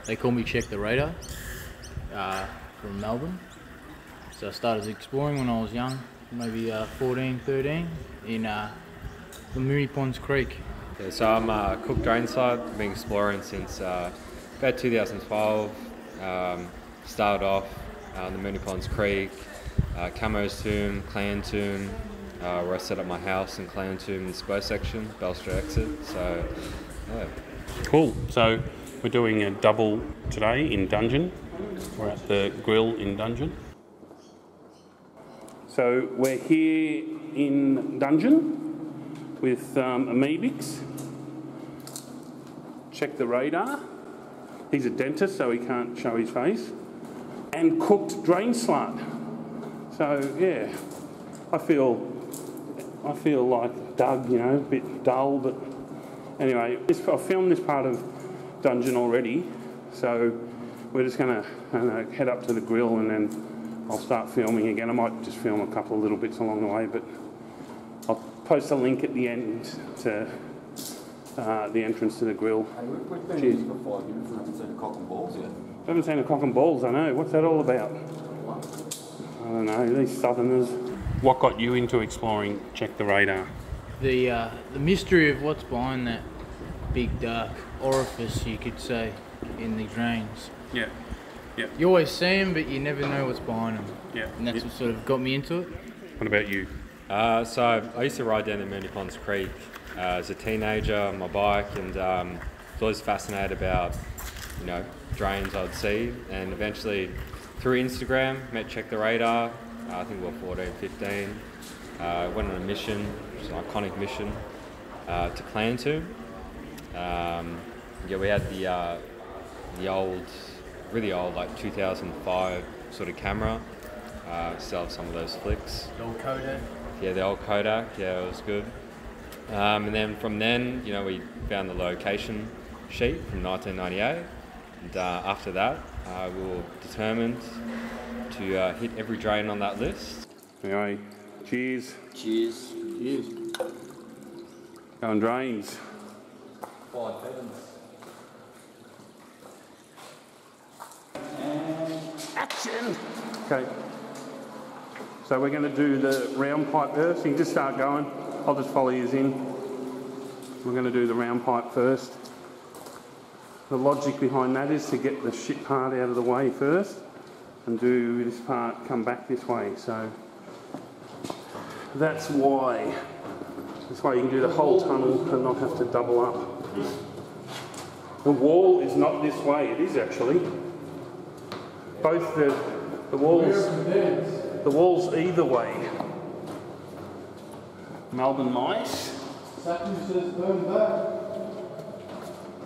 They call me Check the Radar from Melbourne. So I started exploring when I was young, maybe 14, 13, in the Moonee Ponds Creek. Yeah, so I'm a Cook Drain Slide. I've been exploring since about 2012. Started off on the Moonee Ponds Creek, Camo's Tomb, Clan Tomb, where I set up my house in Clan Tomb, the Spur section, Belster exit. So, yeah. Cool. So we're doing a double today in Dungeon. We're at the grill in Dungeon. So we're here in Dungeon with Amebix. Check the Radar. He's a dentist, so he can't show his face. And Cooked Drain Slide. So yeah, I feel like Doug, you know, a bit dull, but anyway, I've filmed this part of Dungeon already, so we're just gonna head up to the grill and then I'll start filming again. I might just film a couple of little bits along the way, but I'll post a link at the end to the entrance to the grill. Hey, we've been here for 5 minutes and haven't seen a cock and balls yet. Haven't seen a cock and balls, I know. What's that all about? I don't know, these southerners. What got you into exploring Check the Radar? The mystery of what's behind that big dark orifice, you could say, in the drains. Yeah. Yeah. You always see them, but you never know what's behind them. Yeah. And that's what sort of got me into it. What about you? So I used to ride down the Moonee Ponds Creek as a teenager on my bike, and I was always fascinated about, you know, drains I'd see, and eventually through Instagram met Check the Radar. I think we were 14, 15. Went on a mission, which is an iconic mission, to Clan Tomb. Yeah, we had the old, really old, like 2005 sort of camera. Still have some of those flicks. The old Kodak. Yeah, the old Kodak. Yeah, it was good. And then from then, you know, we found the location sheet from 1998. And after that, we were determined to hit every drain on that list. Anyway, cheers. Cheers. Cheers. Going drains. 5 heavens. Action! Okay. So we're going to do the round pipe first. You can just start going. I'll just follow you in. We're going to do the round pipe first. The logic behind that is to get the shit part out of the way first and do this part come back this way. So that's why. This way you can do the whole tunnel and not have to double up. The wall is not this way, it is actually. Both the walls either way. Melbourne mice.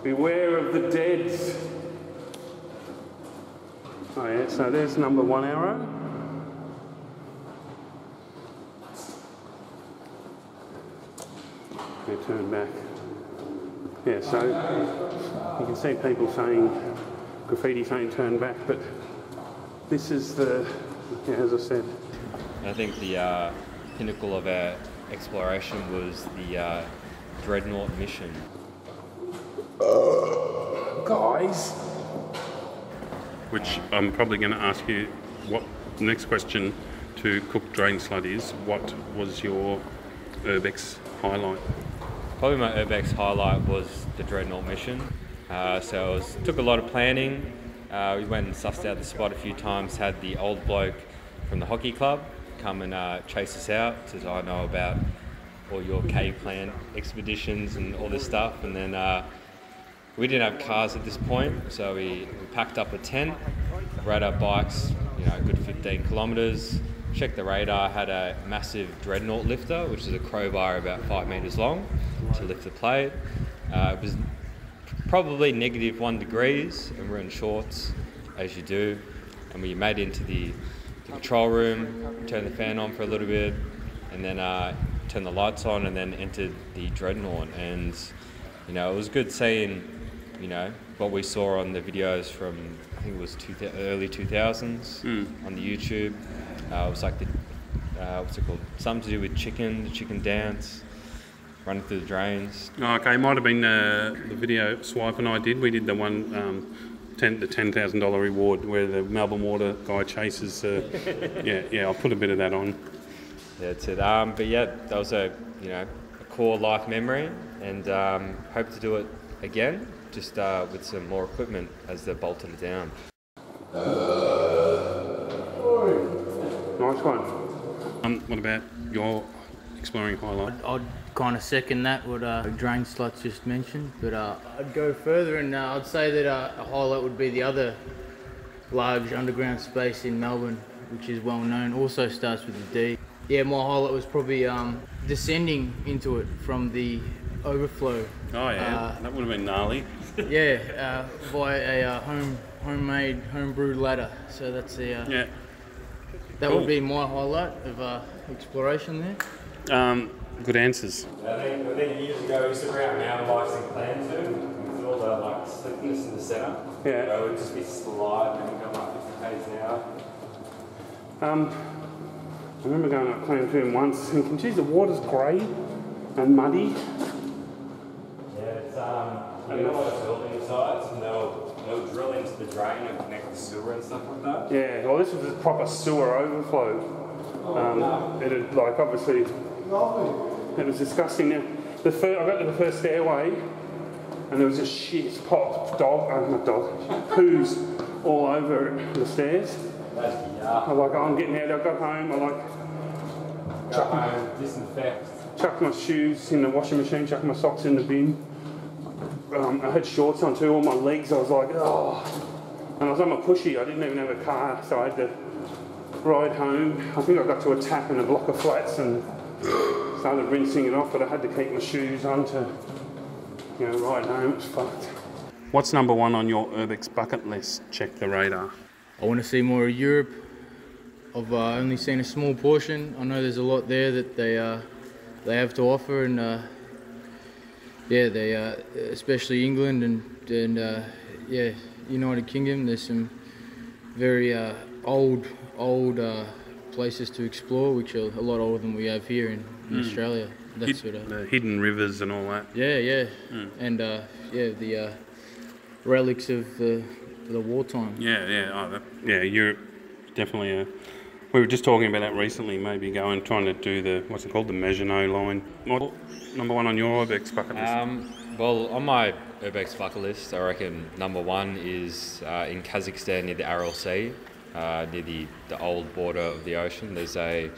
Beware of the deads. Oh yeah, so there's number 1 arrow. We turn back. Yeah, so you can see people saying, graffiti saying turn back, but this is the, yeah, as I said. I think the pinnacle of our exploration was the Dreadnought mission. Guys. Which I'm probably going to ask you what the next question to Cook Drain Slide is. What was your Urbex highlight? Probably my Urbex highlight was the Dreadnought mission. So it took a lot of planning. We went and sussed out the spot a few times, had the old bloke from the hockey club come and chase us out, says, I know about all your caveclan expeditions and all this stuff. And then we didn't have cars at this point, so we packed up a tent, rode our bikes, you know, a good 15 kilometres, checked the radar, had a massive Dreadnought lifter, which is a crowbar about 5 metres long to lift the plate. It was probably -1 degrees, and we're in shorts, as you do, and we made it into the control room, turned the fan on for a little bit, and then turned the lights on, and then entered the Dreadnought. And you know, it was good seeing, you know, what we saw on the videos from, I think it was early 2000s on the YouTube. It was like the what's it called? Something to do with the chicken dance, running through the drains. Oh, okay, it might have been the video Swipe and I did. We did the one the $10,000 reward where the Melbourne Water guy chases. Yeah, I'll put a bit of that on. Yeah, that's it. But yeah, that was a core life memory, and hope to do it again, just with some more equipment as they're bolted it down. Nice one. What about your exploring highlight? I'd kind of second that, what Drain Sluts just mentioned, but I'd go further and I'd say that a highlight would be the other large underground space in Melbourne, which is well known, also starts with a D. Yeah, my highlight was probably descending into it from the overflow. Oh yeah, that would have been gnarly. Yeah, via a homemade, homebrewed ladder. So that's the that Cool. would be my highlight of exploration there. Good answers. I think years ago we used to bring out mountain bikes in Clan too, with all the slickness in the centre. Yeah. So it would just be slide and come up 50 k's an hour. I remember going up Clan 2 once and thinking, geez, the water's grey and muddy. Yeah, it's you know, like building sites, and they'll drill into the drain and connect the sewer and stuff like that. Yeah, well, this was a proper sewer overflow. It had, like, obviously, it was disgusting. I got to the first stairway, and there was just shit, poos all over the stairs. I'm like, I'm getting out. I got home. Chucked my shoes in the washing machine, chucked my socks in the bin. I had shorts on too, all my legs. I was like, oh. And I was on my pushy. I didn't even have a car, so I had to ride home. I think I got to a tap in a block of flats and started rinsing it off, but I had to keep my shoes on to, ride home. It was fucked. What's number one on your Urbex bucket list? Check the radar. I want to see more of Europe. I've only seen a small portion. I know there's a lot there that they have to offer, and especially England and United Kingdom. There's some very old places to explore, which are a lot older than we have here in Australia. That's the hidden rivers and all that. Yeah. And the relics of the wartime. Europe definitely. We were just talking about that recently. Maybe trying to do the Maginot Line. What number one on your Urbex bucket list? Well, on my Urbex bucket list, I reckon number one is in Kazakhstan near the Aral Sea, near the old border of the ocean. There's a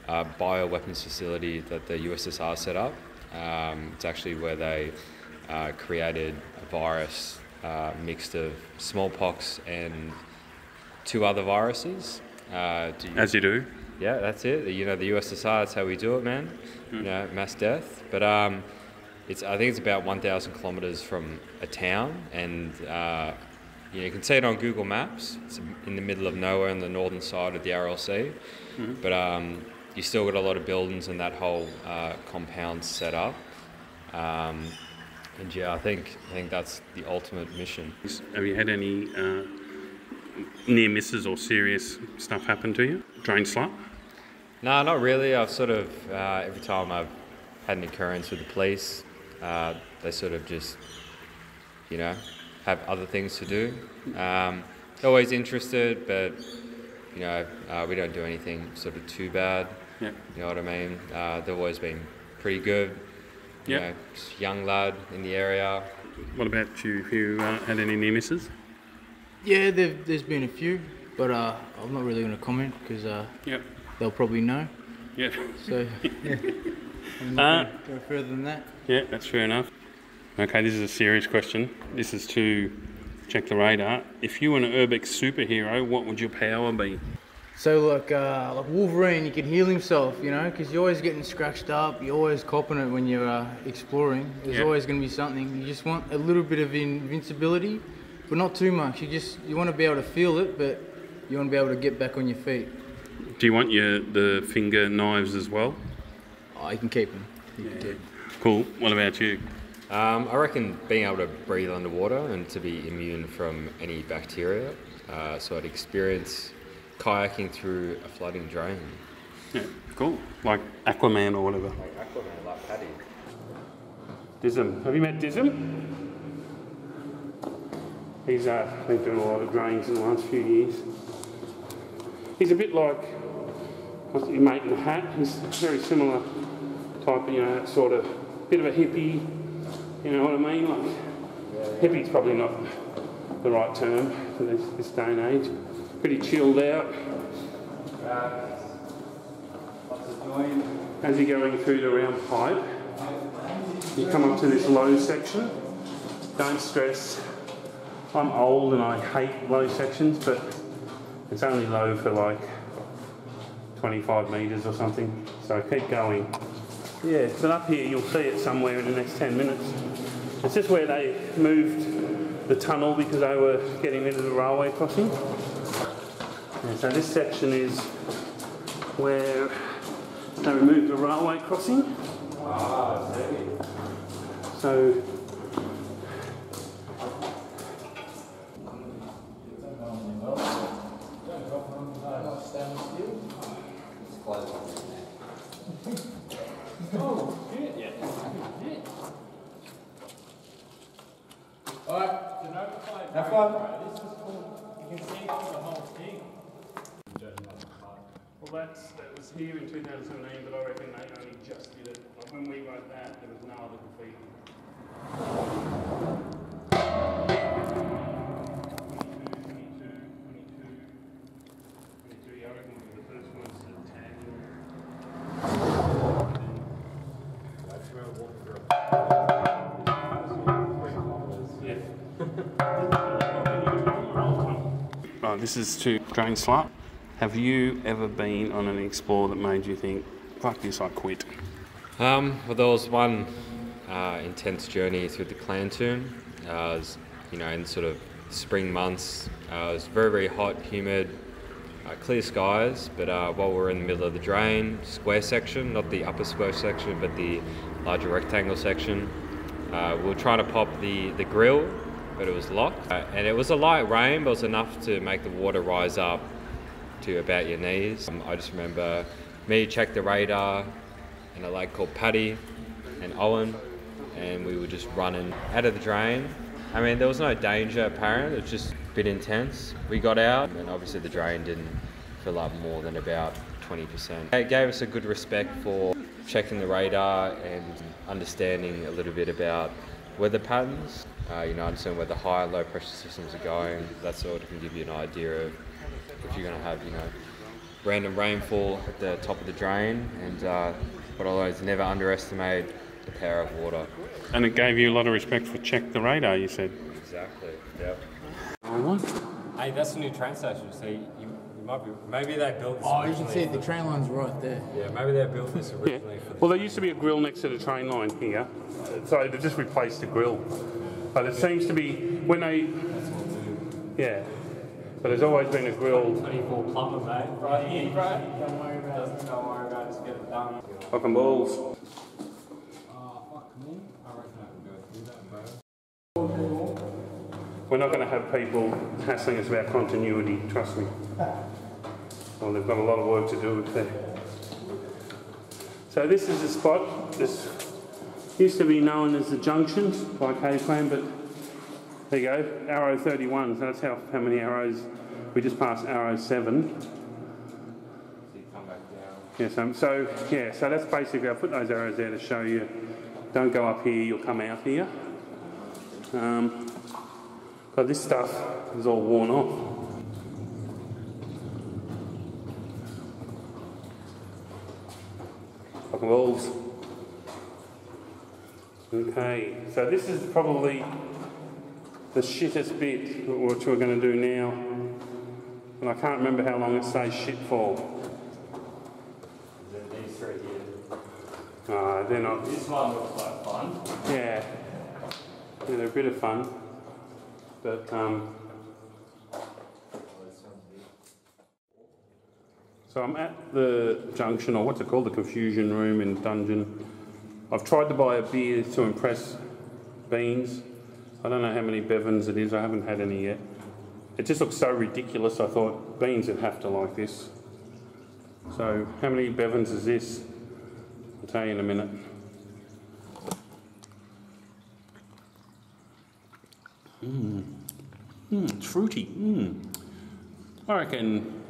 bioweapons facility that the USSR set up. It's actually where they created a virus mixed of smallpox and 2 other viruses. As you do. Yeah, that's it. The USSR, that's how we do it, man. Mass death. But I think it's about 1,000 kilometres from a town, and you can see it on Google Maps. It's in the middle of nowhere on the northern side of the Aral Sea. But you still got a lot of buildings and that whole compound set up. And I think that's the ultimate mission. Have you had any near misses or serious stuff happen to you? Drain slut? No, not really. I've sort of, every time I've had an occurrence with the police, they sort of just, have other things to do. Always interested, but, we don't do anything sort of too bad. Yeah. You know what I mean? They've always been pretty good. Just young lad in the area. What about you? Have you had any near misses? Yeah, there's been a few, but I'm not really going to comment because they'll probably know. Yeah. So I'm not going to go further than that. Yeah, that's fair enough. Okay, this is a serious question. This is to check the radar. If you were an Urbex superhero, what would your power be? So like Wolverine, he can heal himself, because you're always getting scratched up. You're always copping it when you're exploring. There's always going to be something. You just want a little bit of invincibility, but not too much. You want to be able to feel it, but you want to be able to get back on your feet. Do you want the finger knives as well? Oh, you can keep them. You can keep them. Cool. What about you? I reckon being able to breathe underwater and to be immune from any bacteria. So I'd experience kayaking through a flooding drain. Yeah, cool. Like Aquaman or whatever. Like Aquaman, like Paddy. Dism. Have you met Dism? He's been doing a lot of drains in the last few years. He's a bit like what's your mate in the hat. He's very similar type, you know, that sort of bit of a hippie, you know what I mean? Like, hippie's probably not the right term for this day and age. Pretty chilled out. As you're going through the round pipe, you come up to this low section. Don't stress. I'm old and I hate low sections, but it's only low for like 25 metres or something, so keep going. Yeah, but up here you'll see it somewhere in the next 10 minutes. It's just where they moved the tunnel because they were getting rid of the railway crossing. And so this section is where they removed the railway crossing. So Have fun. This is cool. You can see through the whole thing. well, that was here in 2017, but I reckon they only just did it. Like when we wrote that, there was no other graffiti. 22, I reckon was the first ones to tag Right, this is to Drain Slut. Have you ever been on an explore that made you think, fuck this, I quit? Well, there was one intense journey through the clan tomb. It was, you know, in sort of spring months. It was very, very hot, humid, clear skies. But while we were in the middle of the drain square section, not the upper square section, but the larger rectangle section, we were trying to pop the grill, but it was locked. And it was a light rain, but it was enough to make the water rise up to about your knees. I just remember me checked the radar in a lake called Paddy and Owen, and we were just running out of the drain. I mean, there was no danger apparent, it was just a bit intense. We got out, and obviously the drain didn't fill up more than about 20%. It gave us a good respect for checking the radar and understanding a little bit about weather patterns. You know, understand where the high and low pressure systems are going. That sort of can give you an idea of if you're going to have, you know, random rainfall at the top of the drain, and but always never underestimate the power of water. And it gave you a lot of respect for check the radar, you said? Exactly, yep. Hey, that's the new train station, so you might be, maybe they built this Oh, you can see it, the train line's right there. Yeah, maybe they built this originally for the Well, there used to be a grill next to the train line here, so they just replaced the grill. But it seems to be, when they, yeah, but there's always been a grill. 24 plumber, mate. Right here, bro. Don't worry about it, just get it done. Fucking balls. Fuck me. I reckon I can go through that, bro. We're not going to have people hassling us about continuity, trust me. Well, they've got a lot of work to do with that. So this is the spot. This used to be known as the junctions by caveclan, but there you go, arrow 31. So that's how many arrows. We just passed arrow 7. So you come back down. Yeah, so that's basically, I put those arrows there to show you, don't go up here, you'll come out here. But this stuff is all worn off. Fucking balls. Okay, so this is probably the shittest bit, which we're going to do now. And I can't remember how long it stays shit for. These three here. They're not. This one looks like fun. Yeah, they're a bit of fun. But, so I'm at the junction, or what's it called, the confusion room in Dungeon. I've tried to buy a beer to impress Beans. I don't know how many Bevins it is, I haven't had any yet. It just looks so ridiculous, I thought Beans would have to like this. So, how many Bevins is this? I'll tell you in a minute. It's fruity. I reckon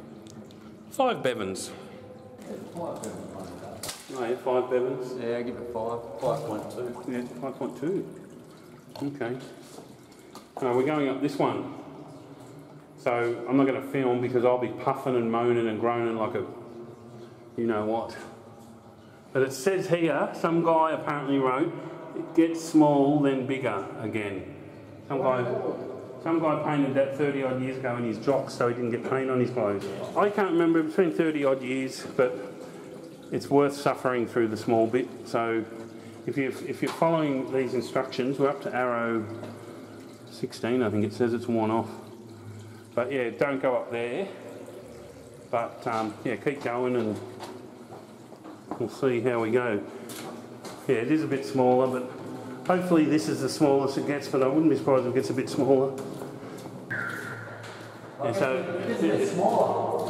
5 Bevans. Oh yeah, 5 Bevans. Yeah, give it 5. 5.2. Yeah, 5.2. Okay. We're going up this one. So I'm not going to film because I'll be puffing and moaning and groaning like a you know what. But it says here, some guy apparently wrote, it gets small then bigger again. Some guy painted that 30 odd years ago in his jocks so he didn't get paint on his clothes. I can't remember, it's been 30 odd years, but it's worth suffering through the small bit. So if you're following these instructions, we're up to arrow 16, I think it says it's worn off. But yeah, don't go up there. But yeah, keep going and we'll see how we go. Yeah, it is a bit smaller, but hopefully this is the smallest it gets, but I wouldn't be surprised if it gets a bit smaller. Yeah, so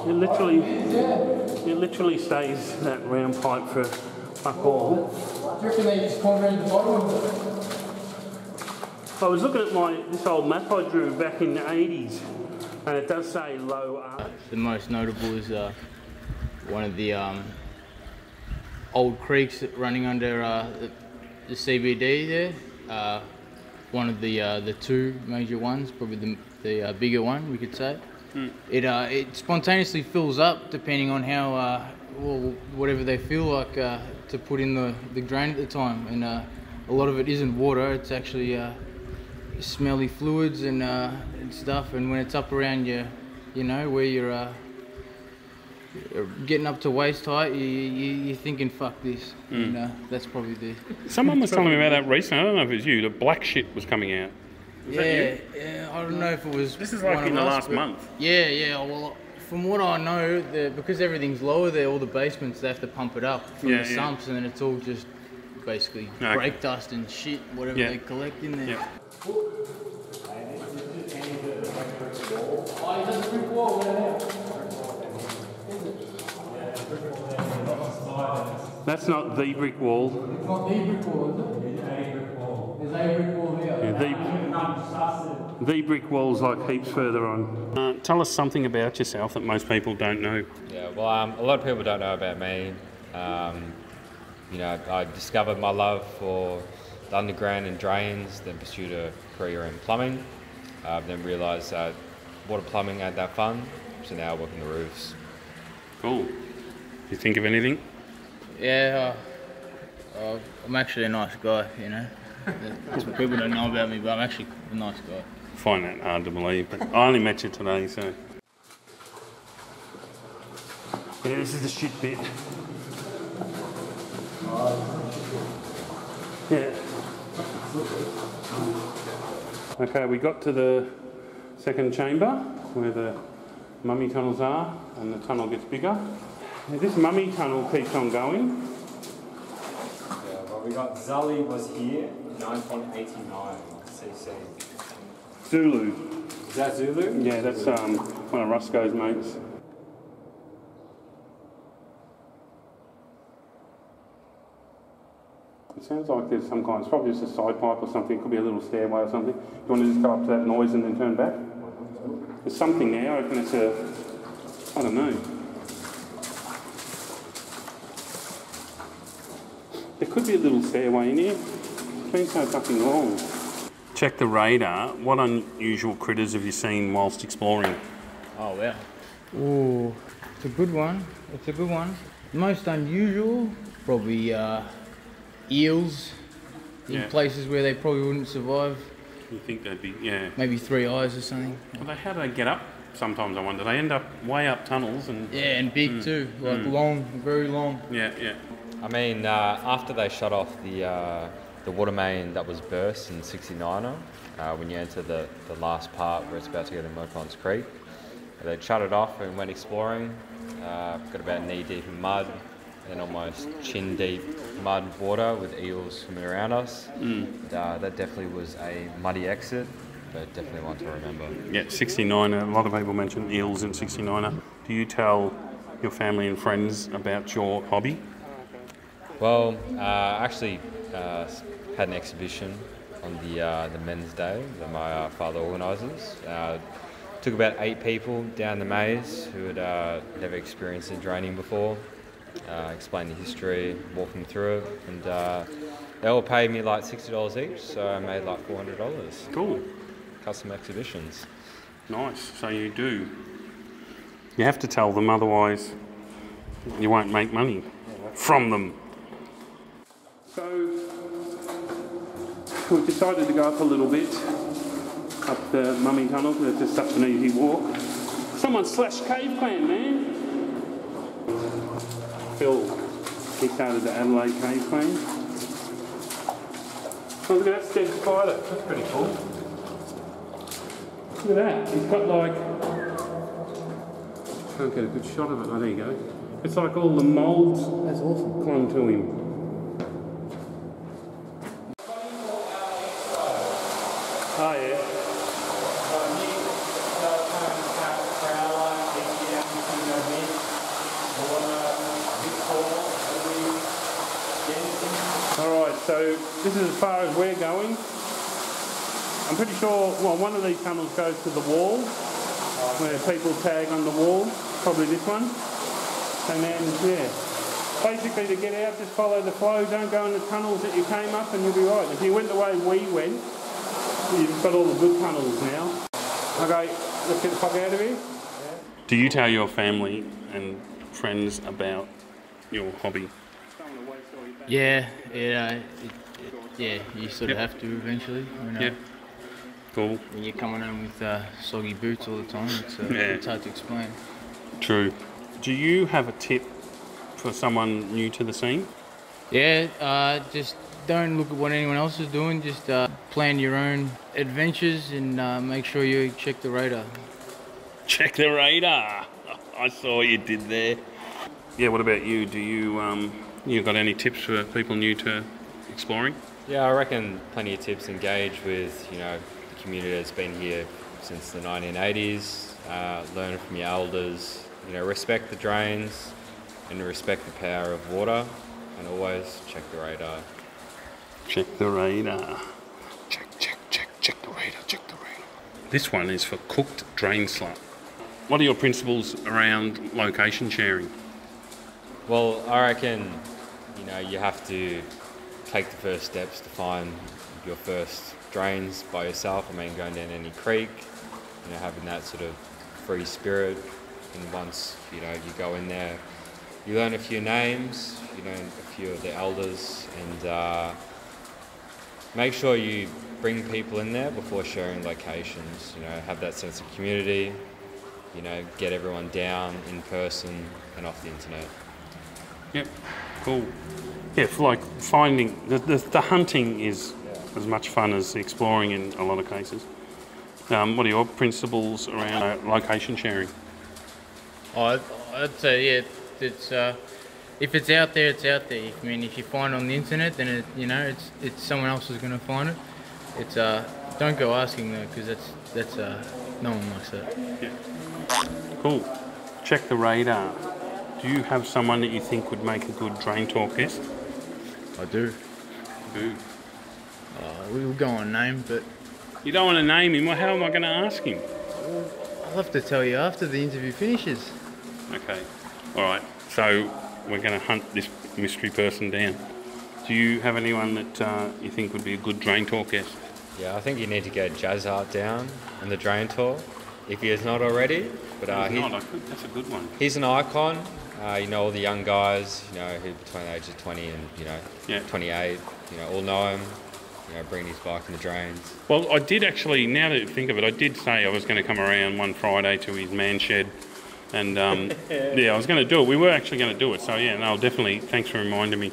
it literally stays that round pipe for fuck all. Do you reckon they just concreted the bottom of it? I was looking at this old map I drew back in the 80s, and it does say low arch. The most notable is one of the old creeks running under the CBD there. One of the two major ones, probably the bigger one, we could say. It spontaneously fills up depending on how, well, whatever they feel like to put in the drain at the time. And a lot of it isn't water, it's actually smelly fluids and stuff. And when it's up around you know, where you're getting up to waist height, you're thinking, fuck this. And that's probably the... Someone was telling me about that recently, I don't know if it was you, the black shit was coming out. Yeah, I don't know if it was... This is like in the last month. Yeah, well, from what I know, because everything's lower there, all the basements, they have to pump it up from the sumps, and then it's all just basically brake dust and shit, whatever they collect in there. Yeah. That's not the brick wall. It's not the brick wall, is it? It's a brick wall. There's a brick wall here. Yeah, the brick wall's like heaps further on. Tell us something about yourself that most people don't know. Yeah, well, a lot of people don't know about me. You know, I discovered my love for the underground and drains, then pursued a career in plumbing, then realised that water plumbing ain't that fun, so now I work on the roofs. Cool. You think of anything? Yeah, I'm actually a nice guy, you know. That's what people don't know about me, but I'm actually a nice guy. I find that hard to believe, but I only met you today, so... Yeah, this is the shit bit. Yeah. Okay, we got to the second chamber where the mummy tunnels are, and the tunnel gets bigger. Now, this mummy tunnel keeps on going. Yeah, well, we got Zully was here, 9.89 cc. Zulu. Is that Zulu? Yeah, that's one of Rusco's mates. It sounds like there's some kind, it's probably just a side pipe or something, it could be a little stairway or something. You want to just go up to that noise and then turn back? There's something there, I reckon it's I don't know. There could be a little stairway in here. It's been so fucking long. Check the radar. What unusual critters have you seen whilst exploring? Oh, wow. Ooh, it's a good one. It's a good one. Most unusual, probably eels in places where they probably wouldn't survive. You think they'd be, yeah. Maybe 3 eyes or something. Well, how do they get up? Sometimes I wonder. They end up way up tunnels and... Yeah, and big too. Like long, very long. Yeah. I mean, after they shut off the water main that was burst in 69er, when you enter the last part where it's about to go to Mopon's Creek, they shut it off and went exploring. Got about knee deep in mud and almost chin deep mud water with eels swimming around us. That definitely was a muddy exit, but definitely one to remember. Yeah, 69er, a lot of people mention eels in 69er. Do you tell your family and friends about your hobby? Well, I actually had an exhibition on the men's day that my father organises. Took about 8 people down the maze who had never experienced the draining before. Explained the history, walked them through it, and they all paid me like $60 each, so I made like $400. Cool. Custom exhibitions. Nice. So you do. You have to tell them, otherwise you won't make money from them. So we've decided to go up a little bit, up the Mummy Tunnel, because it's just such an easy walk. Someone slash caveclan, man. Phil, he started the Adelaide caveclan. Oh, look at that dead spider. That's pretty cool. Look at that. He's got like... Can't get a good shot of it. Oh, there you go. It's like all the moulds. That's awesome. Clung to him. Oh, yeah. Alright, so this is as far as we're going. I'm pretty sure, well, one of these tunnels goes to the wall, where people tag on the wall, probably this one. And then, yeah, basically to get out, just follow the flow, don't go in the tunnels that you came up and you'll be right. If you went the way we went, you've got all the good tunnels now. Okay, let's get the fuck out of here. Do you tell your family and friends about your hobby? Yeah, yeah, you sort of have to eventually. You know? Yeah. Cool. When you're coming home with soggy boots all the time, it's hard to explain. True. Do you have a tip for someone new to the scene? Yeah, just don't look at what anyone else is doing. Just plan your own adventures and make sure you check the radar. Check the radar. I saw what you did there. Yeah. What about you? Do you got any tips for people new to exploring? Yeah, I reckon plenty of tips. Engage with, you know, the community that's been here since the 1980s. Learn from your elders. You know, respect the drains and respect the power of water, and always check the radar. Check the radar. Check the radar, check the radar. This one is for cooked drain slut. What are your principles around location sharing? Well, I reckon, you know, you have to take the first steps to find your first drains by yourself. I mean, going down any creek, you know, having that sort of free spirit. And once, you know, you go in there, you learn a few names, you know, a few of the elders, and make sure you bring people in there before sharing locations. You know, have that sense of community, you know, get everyone down in person and off the internet. Yep, cool. Yeah, for like finding, the hunting is as much fun as exploring in a lot of cases. What are your principles around location sharing? I'd say, yeah, it's if it's out there, it's out there. I mean, if you find it on the internet, then it's someone else is going to find it. It's don't go asking though, because that's no one likes that. Yeah. Cool. Check the radar. Do you have someone that you think would make a good DrainTalk guest? I do. Who? We'll go on name, but You don't want to name him. Well, how am I going to ask him? I'll have to tell you after the interview finishes. Okay. All right. So we're going to hunt this mystery person down. Do you have anyone that you think would be a good DrainTalk guest? Yeah, I think you need to get Jazzart down in the DrainTalk, if he is not already. But that's a good one. He's an icon. You know, all the young guys, you know, who between the ages of 20 and, you know, 28, you know, all know him. You know, bring his bike in the drains. Well, I did actually, now that I think of it, I did say I was going to come around one Friday to his man shed. And, yeah, I was going to do it. We were actually going to do it. So, yeah, no, definitely, thanks for reminding me.